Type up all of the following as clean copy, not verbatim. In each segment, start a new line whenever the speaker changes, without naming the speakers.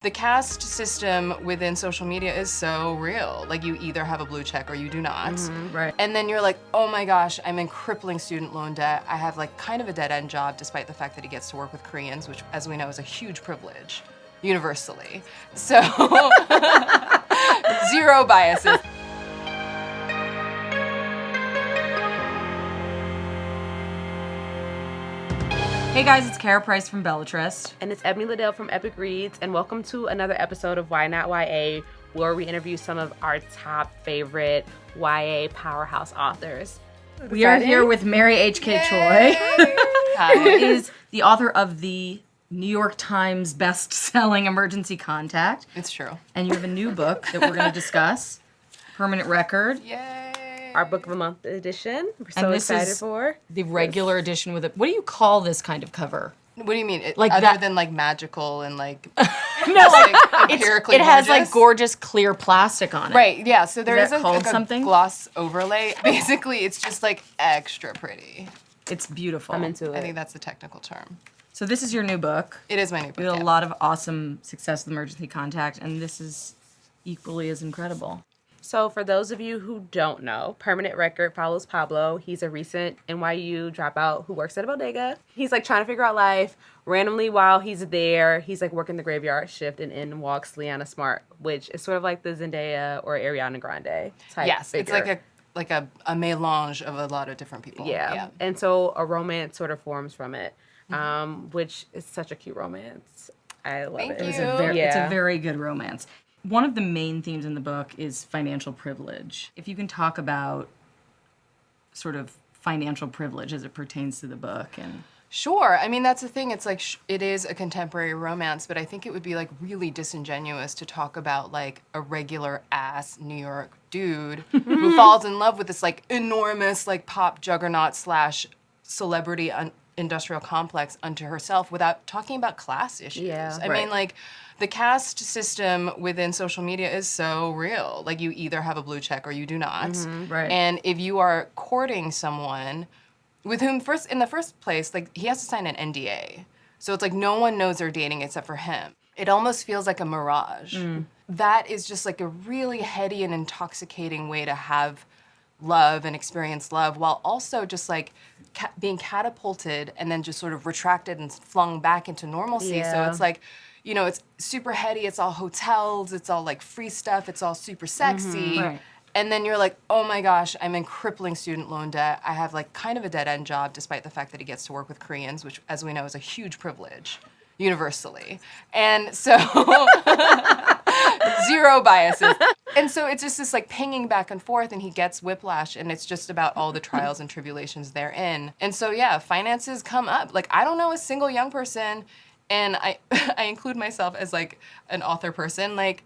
The caste system within social media is so real. Like, you either have a blue check or you do not.
Right.
And then you're like, oh my gosh, I'm in crippling student loan debt. I have like kind of a dead end job despite the fact that he gets to work with Koreans, which as we know is a huge privilege, universally. So, zero biases.
Hey guys, it's Kara Price from Belletrist.
And it's Ebony Liddell from Epic Reads, and welcome to another episode of Why Not YA, where we interview some of our top favorite YA powerhouse authors.
We are here with Mary H.K. Choi, who is the author of the New York Times best-selling Emergency Contact.
It's true.
And you have a new book that we're going to discuss, Permanent Record.
Yay.
Our Book of the Month edition. We're so
And this
excited
is
for
the regular edition with it. What do you call this kind of cover?
What do you mean?
Like
other
that-
than like magical and like
No,
like empirically
it has like
gorgeous?
gorgeous clear plastic on it.
Right, yeah, so there
Is
is
that called
like a
something?
gloss overlay. Basically, it's just like extra pretty.
It's beautiful.
I'm into
I
it.
think that's the technical term.
So this is your new book.
It is my new book.
We had
yeah.
a lot of awesome success with Emergency Contact, and this is equally as incredible.
So for those of you who don't know, Permanent Record follows Pablo. He's a recent NYU dropout who works at a bodega. He's like trying to figure out life. Randomly while he's there, he's like working the graveyard shift, and in walks Leanna Smart, which is sort of like the Zendaya or Ariana Grande type
Yes,
figure.
it's like a melange of a lot of different people.
Yeah. And so a romance sort of forms from it, which is such a cute romance. I love
Thank
it.
you.
It's a
Yeah.
very good romance. One of the main themes in the book is financial privilege. If you can talk about sort of financial privilege as it pertains to the book. And
Sure. I mean, that's the thing. It's like it is a contemporary romance, but I think it would be like really disingenuous to talk about like a regular ass New York dude who falls in love with this like enormous like pop juggernaut slash celebrity industrial complex unto herself without talking about class issues.
Yeah,
I
right.
mean, like the caste system within social media is so real. Like, you either have a blue check or you do not.
Right.
And if you are courting someone with whom in the first place, like, he has to sign an NDA. So it's like no one knows they're dating except for him. It almost feels like a mirage. That is just like a really heady and intoxicating way to have love and experience love, while also just like being catapulted and then just sort of retracted and flung back into normalcy. So
Yeah.
it's like, you know, it's super heady, it's all hotels, it's all like free stuff, it's all super sexy.
Right.
And then you're like, oh my gosh, I'm in crippling student loan debt. I have like kind of a dead end job despite the fact that he gets to work with Koreans, which as we know is a huge privilege, universally. And so, zero biases. And so it's just this like pinging back and forth, and he gets whiplash, and it's just about all the trials and tribulations therein. And so yeah, finances come up. Like, I don't know a single young person, and I I include myself as like an author person, like,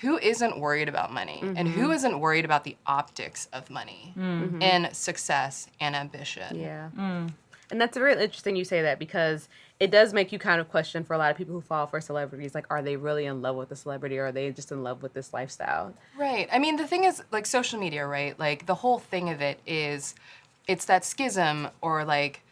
who isn't worried about money and who isn't worried about the optics of money and success and ambition?
Yeah. And that's really interesting you say that, because it does make you kind of question for a lot of people who fall for celebrities, like, are they really in love with the celebrity, or are they just in love with this lifestyle?
Right. I mean, the thing is, like, social media, right? Like, the whole thing of it is, it's that schism or like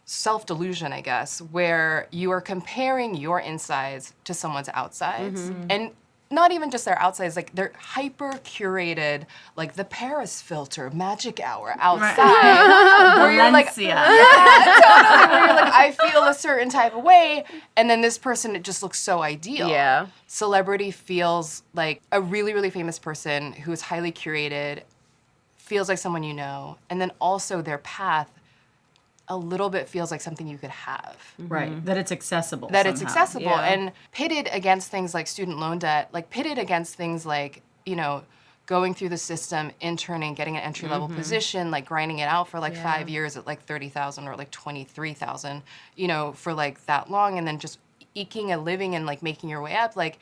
self-delusion, I guess, where you are comparing your insides to someone's outsides. And not even just their outsides, like they're hyper curated, like the Paris filter, magic hour outside. Where you're like,
Valencia.
yeah, totally. Where you're like, I feel a certain type of way, and then this person, it just looks so ideal.
Yeah.
Celebrity feels like a really, really famous person who is highly curated, feels like someone you know, and then also their path a little bit feels like something you could have.
Right. That it's accessible.
That it's
somehow.
accessible,
Yeah.
and pitted against things like student loan debt, like pitted against things like, you know, going through the system, interning, getting an entry-level position, like grinding it out for like 5 years at like 30,000 or like 23,000, you know, for like that long, and then just eking a living and like making your way up, like,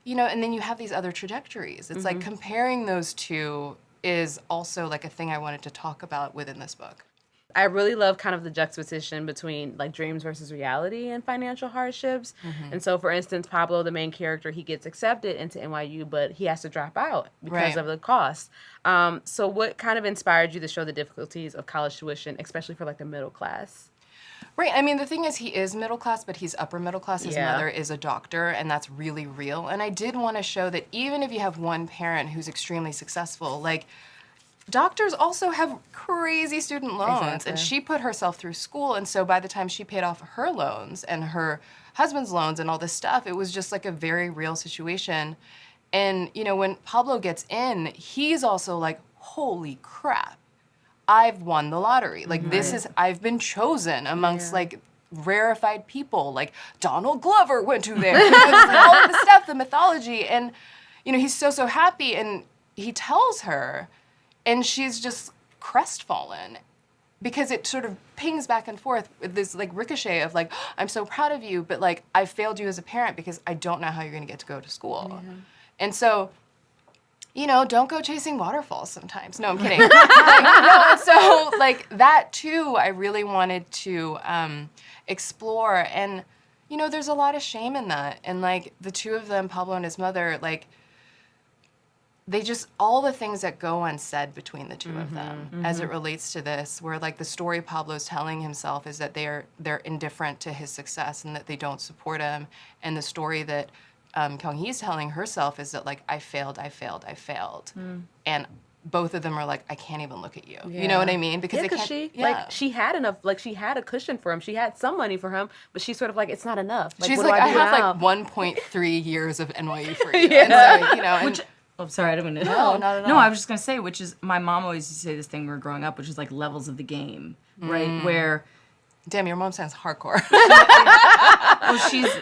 you know, and then you have these other trajectories. It's like comparing those two is also like a thing I wanted to talk about within this book.
I really love kind of the juxtaposition between like dreams versus reality and financial hardships. And so, for instance, Pablo, the main character, he gets accepted into NYU, but he has to drop out because
Right.
of the cost. So what kind of inspired you to show the difficulties of college tuition, especially for like the middle class?
Right. I mean, the thing is, he is middle class, but he's upper middle class. His
Yeah.
mother is a doctor, and that's really real. And I did want to show that even if you have one parent who's extremely successful, like, doctors also have crazy student loans.
Exactly.
And she put herself through school, and so by the time she paid off her loans and her husband's loans and all this stuff, it was just like a very real situation. And, you know, when Pablo gets in, he's also like, holy crap, I've won the lottery. Like, this is, I've been chosen amongst, like, rarefied people. Like, Donald Glover went to there. You know, like, all of the stuff, the mythology. And, you know, he's so happy. And he tells her, and she's just crestfallen because it sort of pings back and forth with this, like, ricochet of, like, I'm so proud of you, but, like, I failed you as a parent because I don't know how you're going to get to go to school. And so, you know, don't go chasing waterfalls sometimes. No, I'm kidding. Like, no, so, like, that, too, I really wanted to explore. And, you know, there's a lot of shame in that. And, like, the two of them, Pablo and his mother, like, they just, all the things that go unsaid between the two of them as it relates to this, where, like, the story Pablo's telling himself is that they're indifferent to his success and that they don't support him. And the story that Kyung-hee's telling herself is that, like, I failed. And both of them are like, I can't even look at you. You know what I mean? Because they can't.
Like, she had enough, like, she had a cushion for him. She had some money for him, but she's sort of like, it's not enough. Like,
She's
what
like,
do
I
do
have
now?
like 1.3 years of NYU for you. And so, you know, and,
Oh, sorry, I didn't mean to.
No, not at all.
No, I was just going to say, which is, my mom always used to say this thing when we were growing up, which is like levels of the game, right? Where,
damn, your mom sounds hardcore.
well,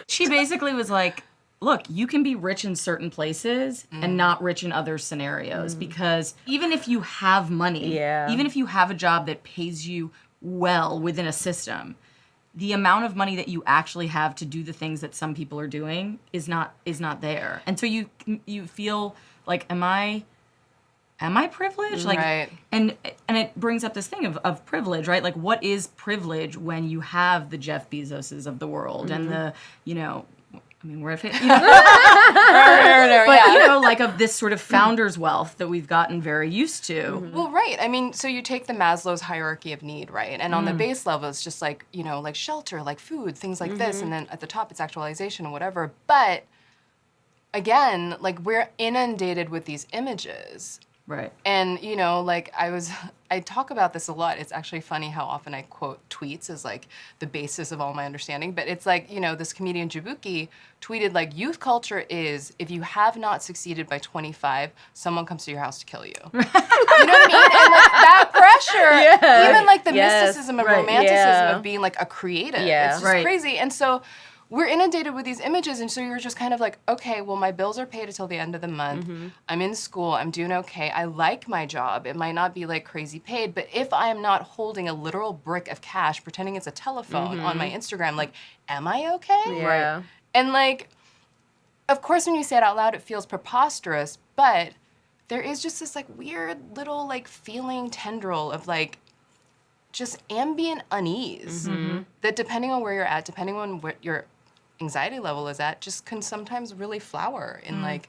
she basically was like, look, you can be rich in certain places and not rich in other scenarios, because even if you have money, even if you have a job that pays you well within a system, the amount of money that you actually have to do the things that some people are doing is not there. And so you feel like, am I privileged? Like,
Right.
and it brings up this thing of privilege, right? Like, what is privilege when you have the Jeff Bezoses of the world and the, you know, I mean, we're at, you know, but you know, like, of this sort of founder's wealth that we've gotten very used to.
Well, right. I mean, so you take the Maslow's hierarchy of need, right? And on the base level, it's just like, you know, like shelter, like food, things like this. And then at the top, it's actualization and whatever. But again, like, we're inundated with these images.
Right.
And, you know, like, I talk about this a lot. It's actually funny how often I quote tweets as, like, the basis of all my understanding. But it's like, you know, this comedian Jabuki tweeted, like, youth culture is, if you have not succeeded by 25, someone comes to your house to kill you. You know what I mean? And, like, that pressure, even, like, the mysticism and romanticism of being, like, a creative. It's just crazy. And so we're inundated with these images, and so you're just kind of like, okay, well, my bills are paid until the end of the month. I'm in school. I'm doing okay. I like my job. It might not be, like, crazy paid, but if I am not holding a literal brick of cash, pretending it's a telephone on my Instagram, like, am I okay?
Right.
And, like, of course, when you say it out loud, it feels preposterous, but there is just this, like, weird little, like, feeling tendril of, like, just ambient unease that, depending on where you're at, depending on what your anxiety level is at, just can sometimes really flower in, like,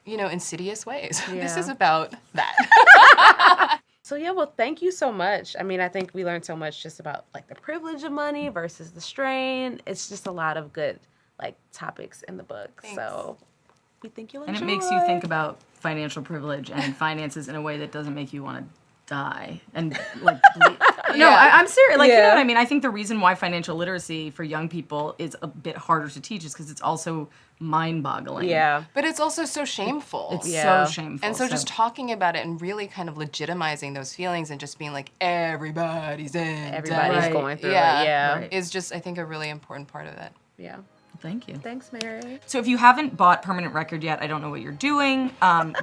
you know, insidious ways. This is about that.
So, yeah, well, thank you so much. I mean, I think we learned so much just about, like, the privilege of money versus the strain. It's just a lot of good, like, topics in the book.
Thanks.
So we think you'll enjoy.
And it makes you think about financial privilege and finances in a way that doesn't make you want to die and, like, no, I'm serious. Like, you know what I mean? I think the reason why financial literacy for young people is a bit harder to teach is because it's also mind-boggling.
Yeah.
But it's also so shameful.
It's so shameful.
And so just talking about it and really kind of legitimizing those feelings and just being like, everybody's in.
Everybody's
Right.
going through
Yeah.
it. Yeah.
Right.
Is just, I think, a really important part of it.
Yeah.
Thank you.
Thanks, Mary.
So if you haven't bought Permanent Record yet, I don't know what you're doing.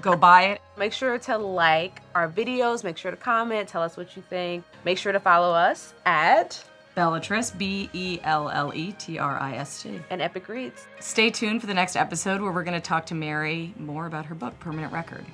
Go buy it.
Make sure to like our videos. Make sure to comment. Tell us what you think. Make sure to follow us at
Belletrist, Belletrist.
and Epic Reads.
Stay tuned for the next episode where we're going to talk to Mary more about her book, Permanent Record.